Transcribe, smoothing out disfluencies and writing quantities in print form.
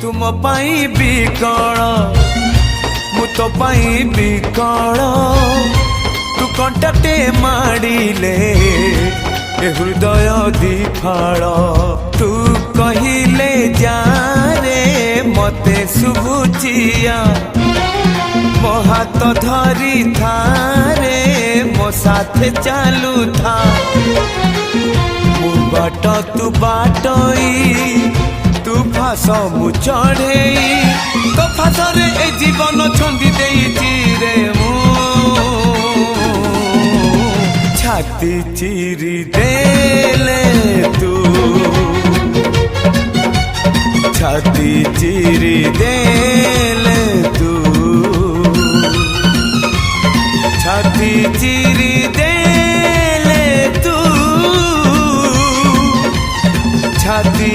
तुम पाई बिकल मु तो पाई बिकल तू कंटाटे माड़िले ए हृदय दिफाल तू कहिले जा रे मते शुभुचिया मो हाथ धरी थारे मो साथे चालू था मु बाट तू बाटई तू फास मु चढ़ई तो फास रे ए जीवन छंदी देई रे मु छाती चिरी देले तू छाती चिरी देले तू छाती चिरी देले तू छाती